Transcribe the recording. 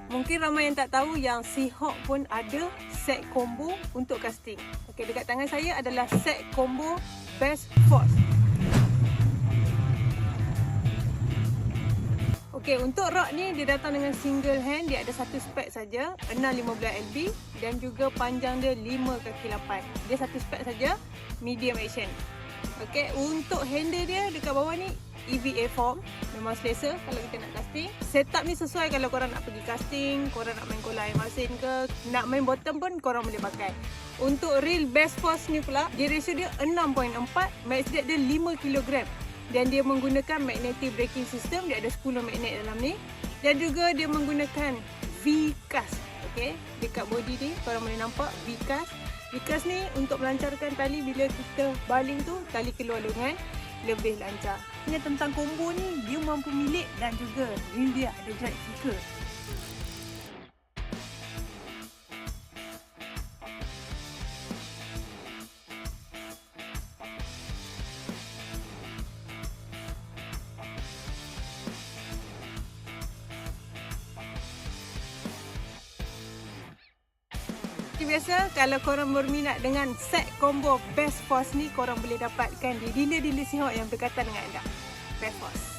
Mungkin ramai yang tak tahu yang Seahawk pun ada set combo untuk casting. Okey, dekat tangan saya adalah set combo Best Force. Okey, untuk rod ni dia datang dengan single hand, dia ada satu spek saja, 615 lb dan juga panjang dia 5 kaki 8. Dia satu spek saja, medium action. Okey, untuk handle dia dekat bawah ni EVA form, memang selesa kalau kita nak casting. Setup ni sesuai kalau korang nak pergi casting, korang nak main kolam air masin ke, nak main bottom pun korang boleh pakai. Untuk reel Best Force ni pula, dia ratio dia 6.4, max drag dia 5 kg. Dan dia menggunakan magnetic braking system, dia ada 10 magnet dalam ni. Dan juga dia menggunakan V-cast. Okey, dekat body ni korang boleh nampak V-cast. V-cast ni untuk melancarkan tali bila kita baling tu, tali keluar lengan lebih lancar. Ini tentang combo ni, dia mampu milik dan juga reel dia ada drag kicker. Biasa kalau korang berminat dengan set combo Best Force ni, korang boleh dapatkan di dealer-dealer Seahawk yang berdekatan dengan anda. Best Force.